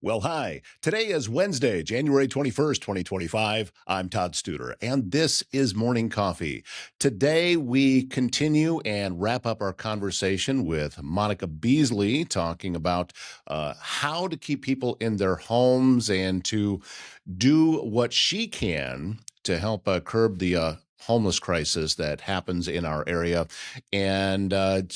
Well, hi. Today is Wednesday, January 21st, 2025. I'm Todd Studer, and this is Morning Coffee. Today, we continue and wrap up our conversation with Monica Beasley, talking about how to keep people in their homes and to do what she can to help curb the homeless crisis that happens in our area. And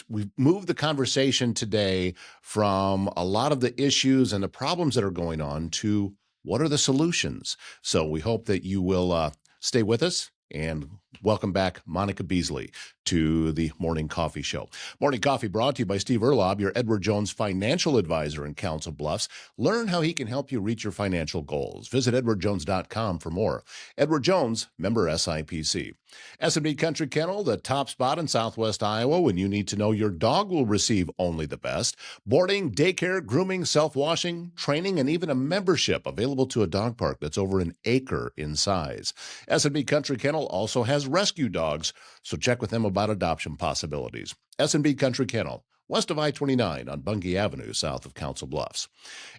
we've moved the conversation today from a lot of the issues and the problems that are going on to what are the solutions. So we hope that you will stay with us. And welcome back, Monica Beasley, to the Morning Coffee Show. Morning Coffee brought to you by Steve Erlob, your Edward Jones financial advisor in Council Bluffs. Learn how he can help you reach your financial goals. Visit edwardjones.com for more. Edward Jones, member SIPC. S&B Country Kennel, the top spot in Southwest Iowa when you need to know your dog will receive only the best. Boarding, daycare, grooming, self-washing, training, and even a membership available to a dog park that's over an acre in size. S&B Country Kennel also has rescue dogs, so check with them about adoption possibilities. S&B Country Kennel, west of I-29 on Bungie Avenue, south of Council Bluffs.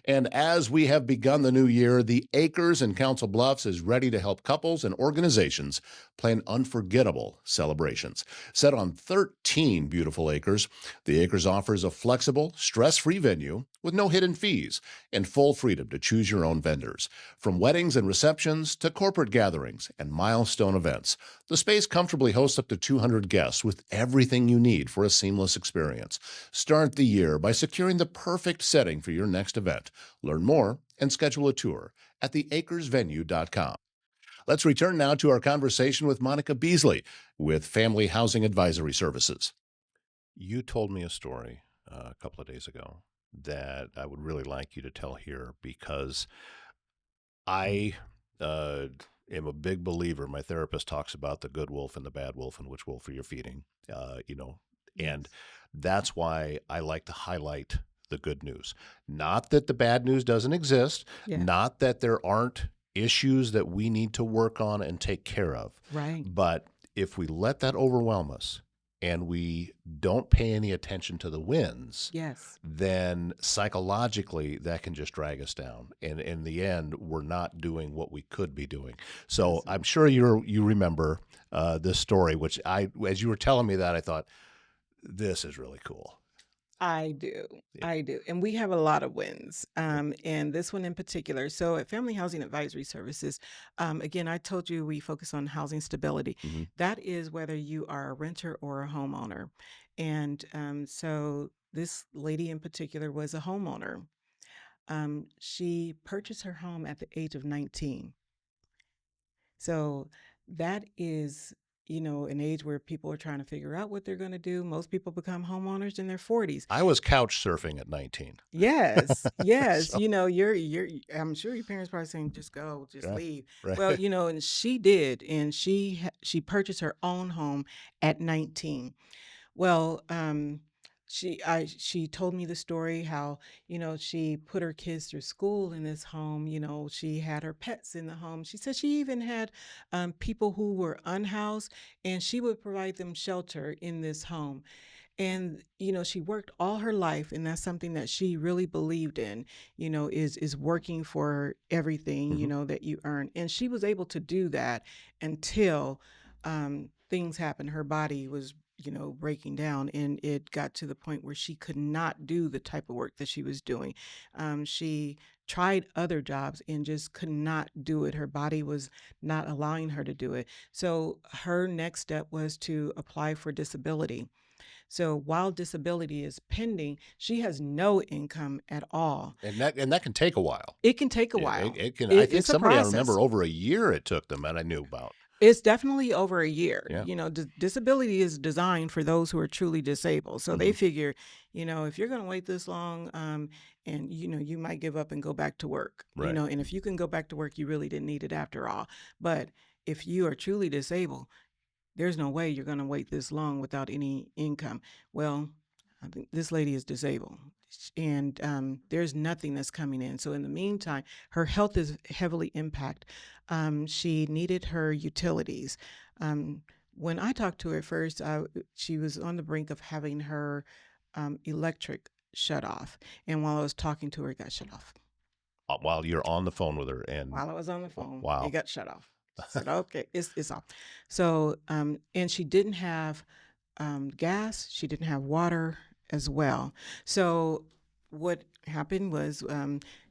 And as we have begun the new year, the Acres in Council Bluffs is ready to help couples and organizations plan unforgettable celebrations. Set on 13 beautiful acres, the Acres offers a flexible, stress-free venue with no hidden fees and full freedom to choose your own vendors. From weddings and receptions to corporate gatherings and milestone events, the space comfortably hosts up to 200 guests with everything you need for a seamless experience. Start the year by securing the perfect setting for your next event. Learn more and schedule a tour at theacresvenue.com. Let's return now to our conversation with Monica Beasley with Family Housing Advisory Services. You told me a story a couple of days ago that I would really like you to tell here because I am a big believer. My therapist talks about the good wolf and the bad wolf and which wolf are you feeding, and that's why I like to highlight the good news. Not that the bad news doesn't exist, Yeah. not that there aren't issues that we need to work on and take care of. Right. But if we let that overwhelm us and we don't pay any attention to the wins, Yes. then psychologically that can just drag us down. And in the end, we're not doing what we could be doing. So Yes. I'm sure you remember this story, which as you were telling me that, I thought, this is really cool. I do. Yeah. I do. And we have a lot of wins. And this one in particular. So at Family Housing Advisory Services, again, I told you we focus on housing stability. Mhm. That is whether you are a renter or a homeowner. And so this lady in particular was a homeowner. She purchased her home at the age of 19. So that is, an age where people are trying to figure out what they're going to do. Most people become homeowners in their 40s. I was couch surfing at 19. Yes, yes. So, I'm sure your parents probably saying, just go, just yeah, leave. right. Well, and she did, and she purchased her own home at 19. Well, she told me the story how, she put her kids through school in this home. She had her pets in the home. She said she even had people who were unhoused, and she would provide them shelter in this home. And she worked all her life, and that's something that she really believed in, is working for everything, that you earn. And she was able to do that until things happened. Her body was breaking down, and it got to the point where she could not do the type of work that she was doing. She tried other jobs and just could not do it. Her body was not allowing her to do it. So her next step was to apply for disability. So while disability is pending, she has no income at all. And that can take a while. It can take a Yeah, while. it can. I think It's a somebody I process. remember over a year it took them, and I knew about. It's definitely over a year. Yeah. Disability is designed for those who are truly disabled. So they Mhm. figure, if you're going to wait this long, and you might give up and go back to work. Right. And if you can go back to work, you really didn't need it after all. But if you are truly disabled, there's no way you're going to wait this long without any income. Well, I think this lady is disabled, and there's nothing that's coming in. So in the meantime, her health is heavily impacted. She needed her utilities. When I talked to her at first, she was on the brink of having her electric shut off. And while I was talking to her, it got shut off. while you're on the phone with her, and While I was on the phone, it wow. got shut off. She said, "Okay, it's off." So, and she didn't have gas. She didn't have water as well. So, what happened was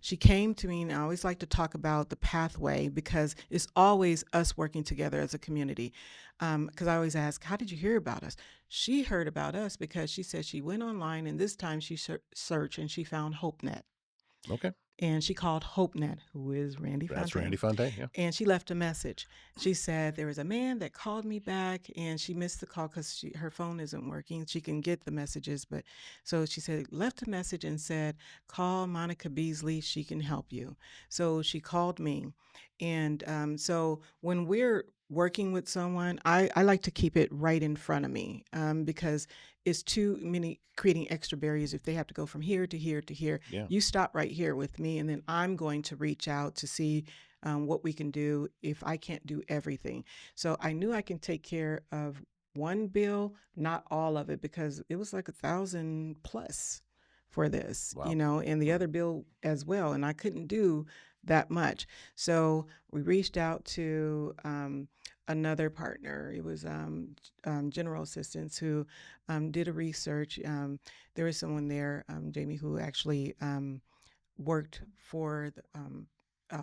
she came to me, and I always like to talk about the pathway because it's always us working together as a community. Because I always ask, "How did you hear about us?" She heard about us because she said she went online, and this time she searched and she found HopeNet, Okay. and she called HopeNet, who is Randy That's Randy Fontaine, Fontaine. Yeah. and she left a message. She said there was a man that called me back, and she missed the call because her phone isn't working. She can get the messages, but so she said left a message and said call Monica Beasley. She can help you. So she called me, and so when we're working with someone, I like to keep it right in front of me because it's too many creating extra barriers if they have to go from here to here to here. Yeah. You stop right here with me, and then I'm going to reach out to see what we can do if I can't do everything. So I knew I can take care of one bill, not all of it, because it was like 1,000 plus for this, Wow. and the other bill as well. And I couldn't do that much. So we reached out to another partner. It was General Assistance who did a research. There was someone there, Jamie, who actually worked for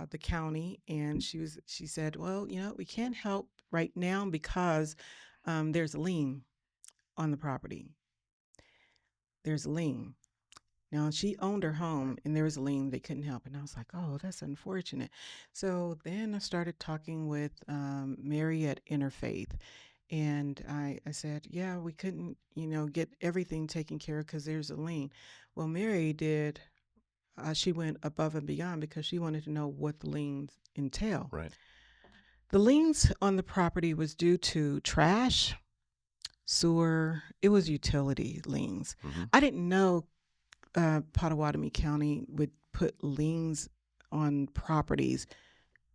the county, and she said, well, we can't help right now because there's a lien on the property. There's a lien. Now she owned her home and there was a lien, they couldn't help. And I was like, oh, that's unfortunate. So then I started talking with Mary at Interfaith. And I said, yeah, we couldn't, get everything taken care of because there's a lien. Well, Mary did, she went above and beyond because she wanted to know what the liens entail. Right. The liens on the property was due to trash, sewer, it was utility liens. Hmm. I didn't know Pottawatomie County would put liens on properties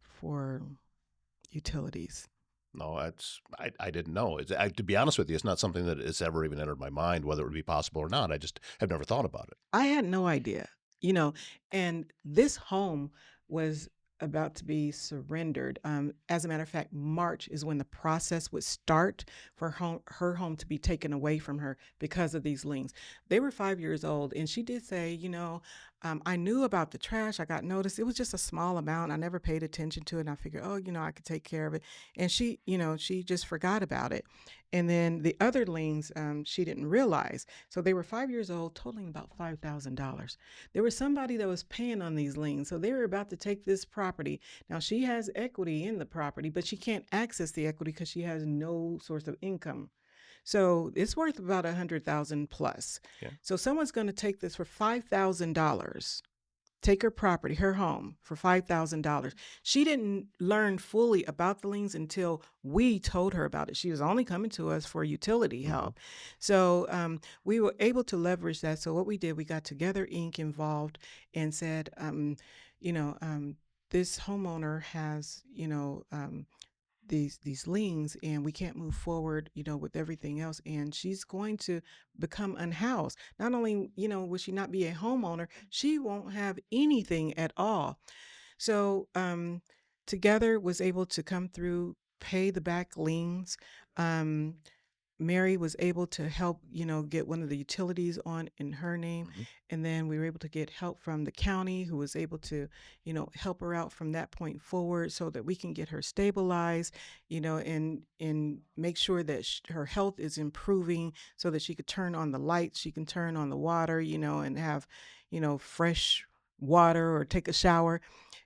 for utilities. No, I didn't know. To be honest with you, it's not something that has ever even entered my mind whether it would be possible or not. I just have never thought about it. I had no idea, you know, and this home was about to be surrendered. As a matter of fact, March is when the process would start for her home to be taken away from her because of these liens. They were 5 years old, and she did say, I knew about the trash. I got notice. It was just a small amount. I never paid attention to it. And I figured, oh, I could take care of it. And she just forgot about it. And then the other liens, she didn't realize. So they were 5 years old, totaling about $5,000. There was somebody that was paying on these liens. So they were about to take this property. Now she has equity in the property, but she can't access the equity because she has no source of income. So it's worth about 100,000 plus. Yeah. So someone's going to take this for $5,000, take her property, her home, for $5,000. She didn't learn fully about the liens until we told her about it. She was only coming to us for utility help. So we were able to leverage that. So what we did, we got Together Inc. involved and said, this homeowner has, these liens, and we can't move forward with everything else, and she's going to become unhoused. Not only will she not be a homeowner, she won't have anything at all. So Together was able to come through, pay the back liens. Mary was able to help, get one of the utilities on in her name. Hmm. And then we were able to get help from the county, who was able to, help her out from that point forward so that we can get her stabilized, and make sure that her health is improving so that she could turn on the lights, she can turn on the water, and have, fresh water or take a shower.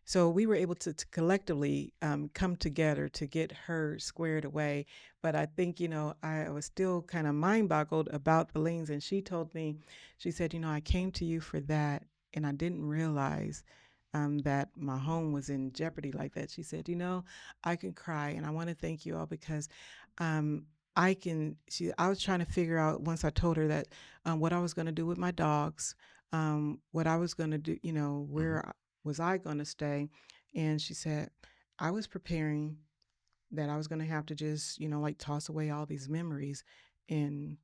So we were able to collectively come together to get her squared away. But I think, I was still kind of mind boggled about the liens. And she told me, she said, I came to you for that. And I didn't realize that my home was in jeopardy like that. She said, I can cry. And I want to thank you all because I was trying to figure out once I told her that what I was going to do with my dogs, what I was going to do, Hmm. where was I going to stay. And she said, I was preparing that I was going to have to just, like toss away all these memories and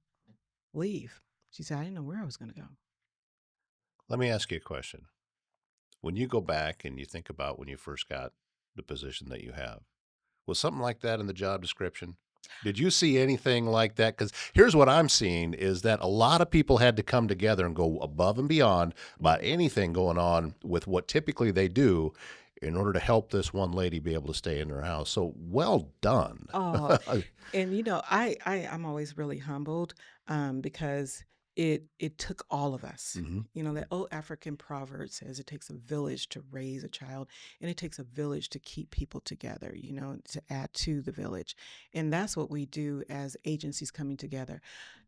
leave. She said, I didn't know where I was going to go. Let me ask you a question. When you go back and you think about when you first got the position that you have, was something like that in the job description? Did you see anything like that? Because here's what I'm seeing is that a lot of people had to come together and go above and beyond about anything going on with what typically they do in order to help this one lady be able to stay in her house. So well done. Oh, and I'm always really humbled because it took all of us. Mhm. You know, that old African proverb says it takes a village to raise a child, and it takes a village to keep people together, you know, to add to the village. And that's what we do as agencies coming together.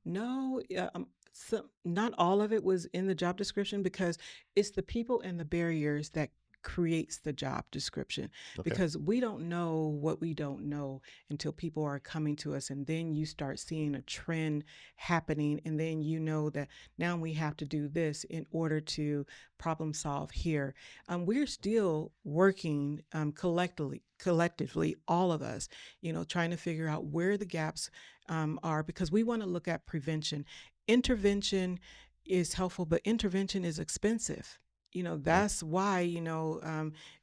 No, not all of it was in the job description because it's the people and the barriers that creates the job description, Okay. because we don't know what we don't know until people are coming to us, and then you start seeing a trend happening, and then you know that now we have to do this in order to problem solve here. We're still working collectively, all of us, you know, trying to figure out where the gaps are, because we want to look at prevention. Intervention is helpful, but intervention is expensive. You know, Yeah. that's why,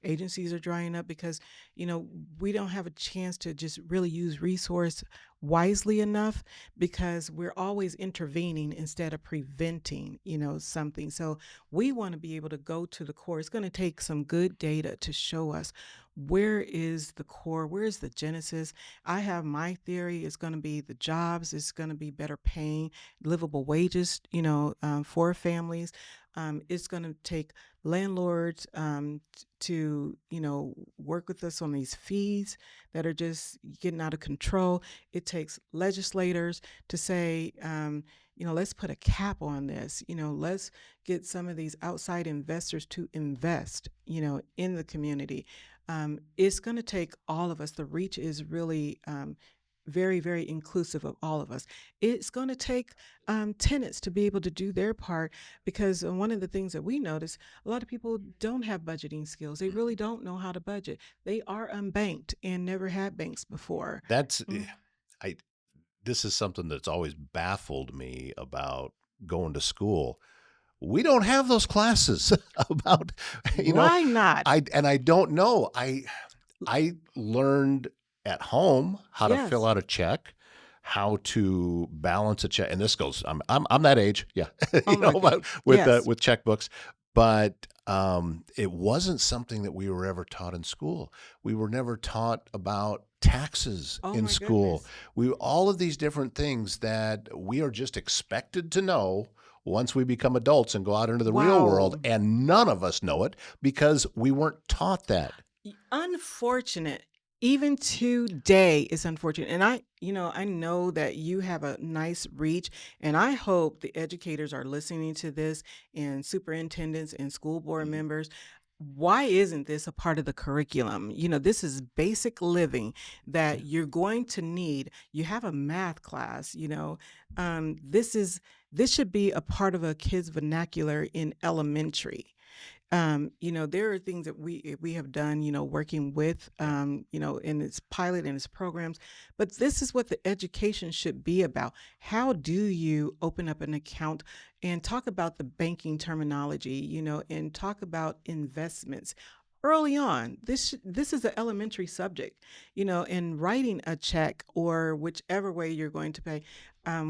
agencies are drying up, because, we don't have a chance to just really use resource wisely enough, because we're always intervening instead of preventing, something. So we want to be able to go to the core. It's going to take some good data to show us where is the core, where is the genesis. I have my theory. It's going to be the jobs. It's going to be better paying, livable wages, for families. It's going to take landlords to, work with us on these fees that are just getting out of control. It takes legislators to say, let's put a cap on this. Let's get some of these outside investors to invest, in the community. It's going to take all of us. The reach is really very, very inclusive of all of us. It's going to take tenants to be able to do their part, because one of the things that we notice, a lot of people don't have budgeting skills. They really don't know how to budget. They are unbanked and never had banks before. That's Mm. I this is something that's always baffled me about going to school. We don't have those classes about, you know, Why not? I don't know. I learned at home how to fill Yes. out a check, how to balance a check, and this goes. I'm that age, yeah, Oh my God. but Yes. with checkbooks, but it wasn't something that we were ever taught in school. We were never taught about taxes Oh in my school. goodness. We all of these different things that we are just expected to know once we become adults and go out into the real world, Wow. and none of us know it because we weren't taught that. Unfortunate. Even today is unfortunate. And I know that you have a nice reach, and I hope the educators are listening to this, and superintendents and school board Mhm. members. Why isn't this a part of the curriculum? This is basic living Yeah. that you're going to need. You have a math class, this should be a part of a kid's vernacular in elementary. There are things that we have done, working with, Yeah. in its pilot and its programs, but this is what the education should be about. How do you open up an account and talk about the banking terminology, and talk about investments early on? This is an elementary subject, in writing a check or whichever way you're going to pay. I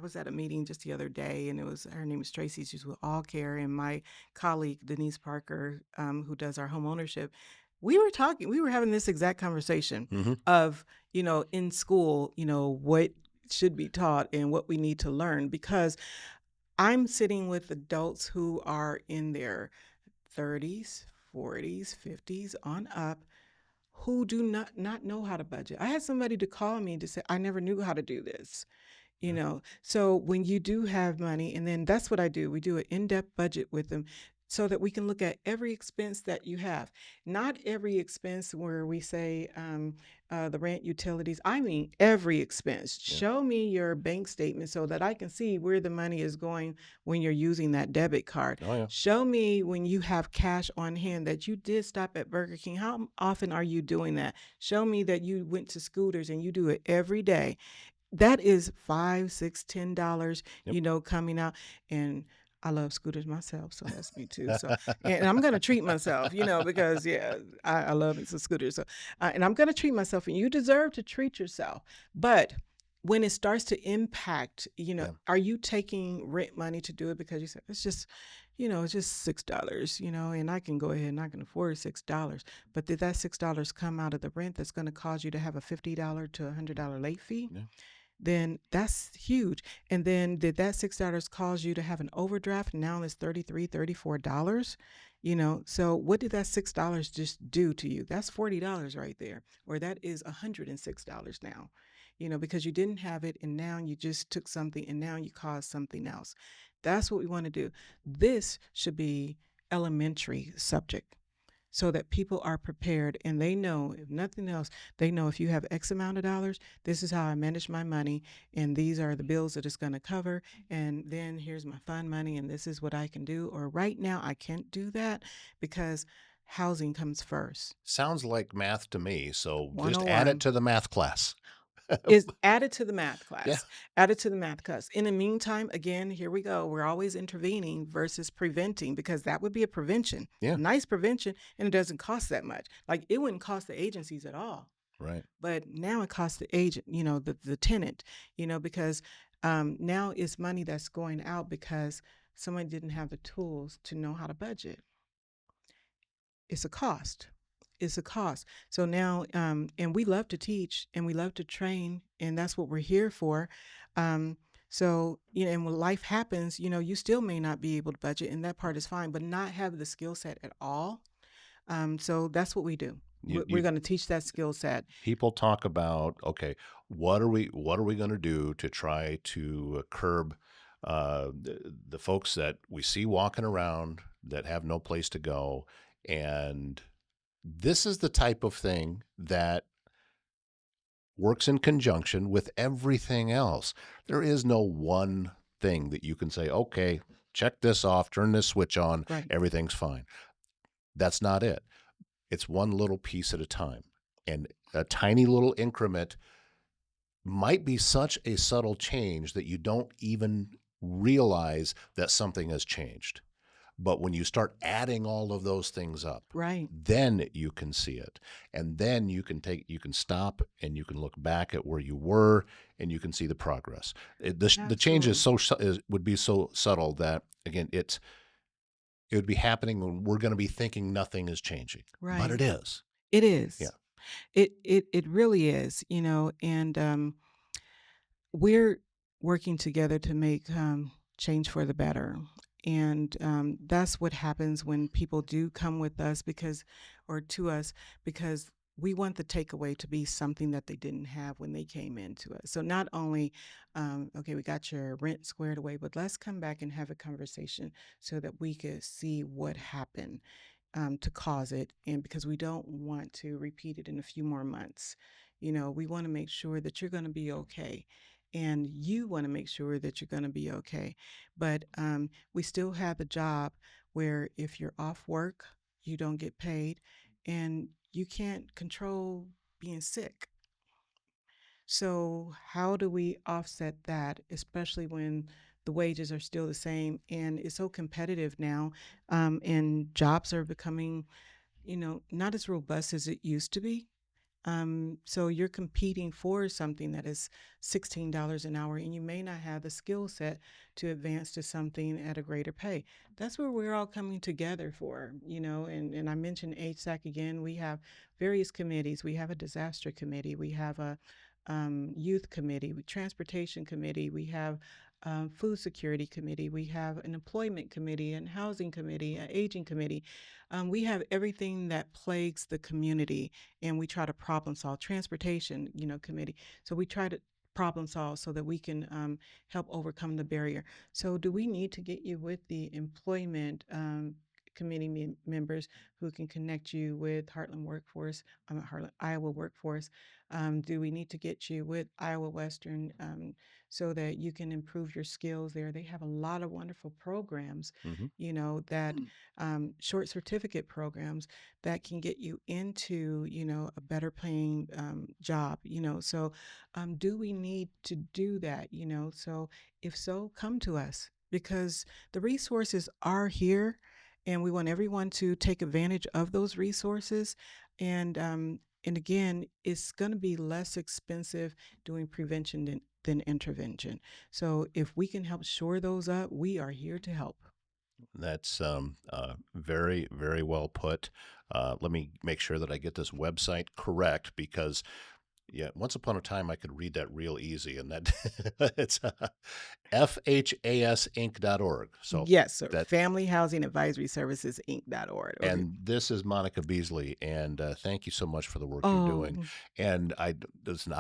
was at a meeting just the other day, and her name is Tracy. She's with All Care, and my colleague Denise Parker, who does our home ownership. We were having this exact conversation Mhm. of, in school, what should be taught and what we need to learn, because I'm sitting with adults who are in their 30s, 40s, 50s on up, who do not know how to budget. I had somebody to call me to say, I never knew how to do this. Yeah. So when you do have money, and then that's what I do, we do an in-depth budget with them, so that we can look at every expense that you have. Not every expense where we say, the rent, utilities. I mean every expense. Yeah. Show me your bank statement so that I can see where the money is going when you're using that debit card. Oh yeah. Show me when you have cash on hand that you did stop at Burger King. How often are you doing that? Show me that you went to Scooters and you do it every day. That is $5, $6, $10, Yep. coming out. And I love scooters myself, so that's me too. So, and I'm gonna treat myself, because yeah, I love me some scooters. So, and I'm gonna treat myself, and you deserve to treat yourself. But when it starts to impact, Yeah. are you taking rent money to do it because you said it's just $6, and I can go ahead and I can afford $6. But did that $6 come out of the rent that's going to cause you to have a $50 to $100 late fee? Yeah. Then that's huge. And then did that $6 cause you to have an overdraft? Now it's $33, $34. So what did that $6 just do to you? That's $40 right there, or that is $106 now. Because you didn't have it and now you just took something and now you caused something else. That's what we want to do. This should be elementary subject so that people are prepared and they know, if nothing else, they know if you have X amount of dollars, this is how I manage my money, and these are the bills that it's going to cover, and then here's my fund money, and this is what I can do. Or right now, I can't do that because housing comes first. Sounds like math to me. So just add it 101 to the math class. is added to the math Yeah. class. Added to the math class. In the meantime, again, here we go. We're always intervening versus preventing, because that would be a prevention. Yeah. Nice prevention, and it doesn't cost that much. Like, it wouldn't cost the agencies at all. Right. But now it costs the agent, the tenant, because now it's money that's going out because someone didn't have the tools to know how to budget. It's a cost. It's a cost. So now, and we love to teach and we love to train, and that's what we're here for. So, and when life happens, you still may not be able to budget, and that part is fine, but not have the skill set at all. So that's what we do. We're going to teach that skill set. People talk about, okay, what are we going to do to try to curb the folks that we see walking around that have no place to go, and this is the type of thing that works in conjunction with everything else. There is no one thing that you can say, okay, check this off, turn this switch on, Right. everything's fine. That's not it. It's one little piece at a time. And a tiny little increment might be such a subtle change that you don't even realize that something has changed. But when you start adding all of those things up, Right. then you can see it. And then you can stop and you can look back at where you were and you can see the progress. The change is would be so subtle that, again, it would be happening when we're going to be thinking nothing is changing. Right. But it is. It is. Yeah. It really is, and we're working together to make change for the better. And that's what happens when people do come with us or to us, because we want the takeaway to be something that they didn't have when they came into us. So not only, okay, we got your rent squared away, but let's come back and have a conversation so that we could see what happened to cause it, and because we don't want to repeat it in a few more months. We want to make sure that you're going to be okay, and you want to make sure that you're going to be okay. But we still have the job where if you're off work, you don't get paid, and you can't control being sick. So how do we offset that, especially when the wages are still the same and it's so competitive now, and jobs are becoming, not as robust as it used to be. So you're competing for something that is $16 an hour, and you may not have the skill set to advance to something at a greater pay. That's where we're all coming together for, and I mentioned HSAC again. We have various committees. We have a disaster committee. We have a youth committee, transportation committee. We have food security committee. We have an employment committee, and housing committee, an aging committee. We have everything that plagues the community, and we try to problem solve. Transportation, committee. So we try to problem solve so that we can help overcome the barrier. So do we need to get you with the employment committee members who can connect you with Heartland Workforce, Iowa Workforce? Do we need to get you with Iowa Western so that you can improve your skills there? They have a lot of wonderful programs, that short certificate programs that can get you into, a better paying job, So do we need to do that, So if so, come to us. because the resources are here, and we want everyone to take advantage of those resources. And again, it's going to be less expensive doing prevention than intervention. So if we can help shore those up, we are here to help. That's very, very well put. Let me make sure that I get this website correct because, yeah, once upon a time I could read that real easy, and that it's fhasinc.org. So Yes, sir. that, Family Housing Advisory Services Inc.org. Okay. and this is Monica Beasley, and thank you so much for the work you're doing. Oh, And listen,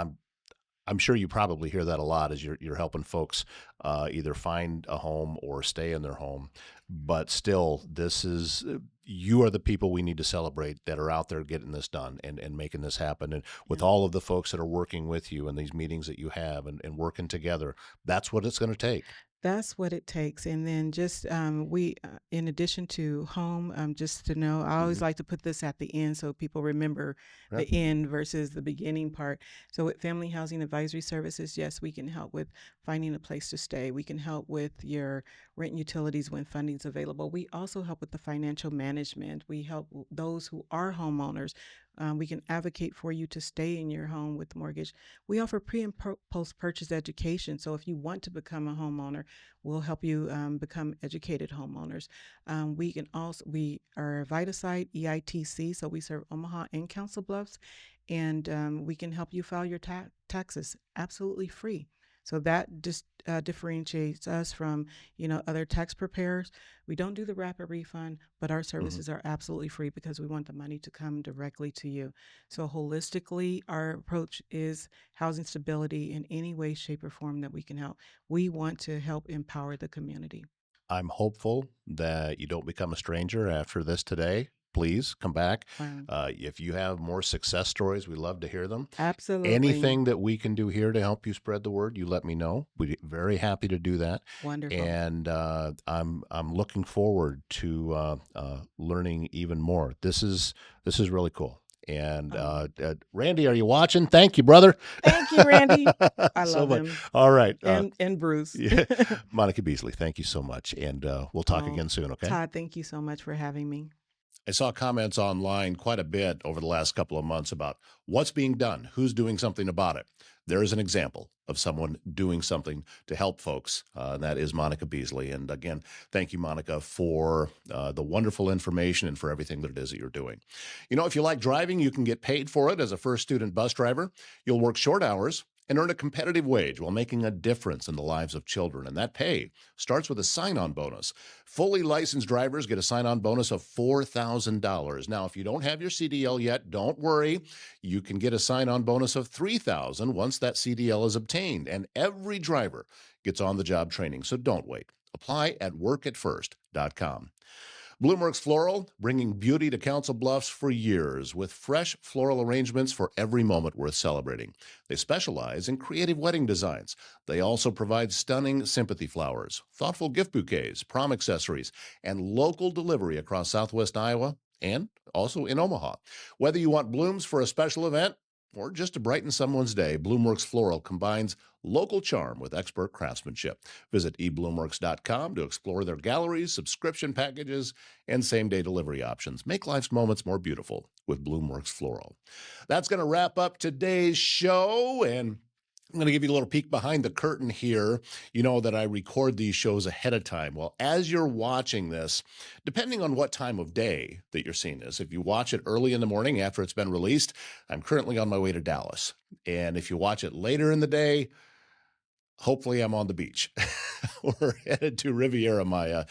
I'm sure you probably hear that a lot as you're helping folks either find a home or stay in their home. But still, this is you are the people we need to celebrate that are out there getting this done and making this happen. And with yeah. all of the folks that are working with you in these meetings that you have and working together, that's what it's going to take. That's what it takes. And then just in addition to home, just to know, I Hmm. always like to put this at the end so people remember Yeah. the end versus the beginning part. So with Family Housing Advisory Services, yes, we can help with finding a place to stay. We can help with your rent and utilities when funding's available. We also help with the financial management. We help those who are homeowners. We can advocate for you to stay in your home with mortgage. We offer pre and post purchase education. So if you want to become a homeowner, we'll help you become educated homeowners. We are a Vita site, EITC, so we serve Omaha and Council Bluffs, and we can help you file your taxes absolutely free. So that just differentiates us from other tax preparers. We don't do the rapid refund, but our Hmm. services are absolutely free because we want the money to come directly to you. So holistically, our approach is housing stability in any way, shape, or form that we can help. We want to help empower the community. I'm hopeful that you don't become a stranger after this today. Please come back. Wow. If you have more success stories, we love to hear them. Absolutely. Anything that we can do here to help you spread the word, you let me know. We're very happy to do that. Wonderful. And I'm looking forward to learning even more. This is really cool. And Oh, Randy, are you watching? Thank you, brother. thank you, Randy. I So love much. him. All right. And Bruce. Yeah. Monica Beasley, thank you so much. And we'll talk Oh, again soon, okay? Todd, thank you so much for having me. I saw comments online quite a bit over the last couple of months about what's being done, who's doing something about it. There is an example of someone doing something to help folks, and that is Monica Beasley. And again, thank you, Monica, for the wonderful information and for everything that it is that you're doing. If you like driving, you can get paid for it as a first student bus driver. You'll work short hours and earn a competitive wage while making a difference in the lives of children. And that pay starts with a sign on bonus. Fully licensed drivers get a sign on bonus of $4,000. Now, if you don't have your CDL yet, don't worry. You can get a sign on bonus of $3,000 once that CDL is obtained. And every driver gets on the job training. So don't wait. Apply at workatfirst.com. Bloomworks Floral, bringing beauty to Council Bluffs for years with fresh floral arrangements for every moment worth celebrating. They specialize in creative wedding designs. They also provide stunning sympathy flowers, thoughtful gift bouquets, prom accessories, and local delivery across Southwest Iowa and also in Omaha. Whether you want blooms for a special event or just to brighten someone's day, Bloomworks Floral combines local charm with expert craftsmanship. Visit ebloomworks.com to explore their galleries, subscription packages, and same-day delivery options. Make life's moments more beautiful with Bloomworks Floral. That's going to wrap up today's show, and I'm going to give you a little peek behind the curtain here. You know that I record these shows ahead of time. Well, as you're watching this, depending on what time of day that you're seeing this, if you watch it early in the morning after it's been released, I'm currently on my way to Dallas. And if you watch it later in the day, hopefully I'm on the beach. We're headed to Riviera Maya.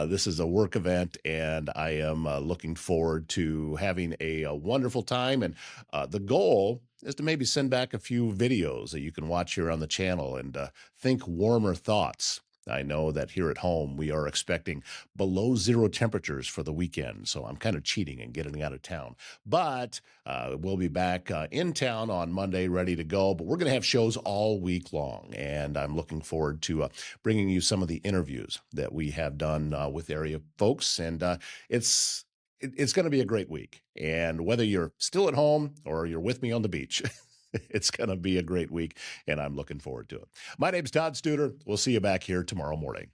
This is a work event, and I am looking forward to having a wonderful time. And the goal is to maybe send back a few videos that you can watch here on the channel and think warmer thoughts. I know that here at home, we are expecting below zero temperatures for the weekend. So I'm kind of cheating and getting out of town. But we'll be back in town on Monday, ready to go. But we're going to have shows all week long. And I'm looking forward to bringing you some of the interviews that we have done with area folks. And it's going to be a great week. And whether you're still at home or you're with me on the beach, it's going to be a great week. And I'm looking forward to it. My name's Todd Studer. We'll see you back here tomorrow morning.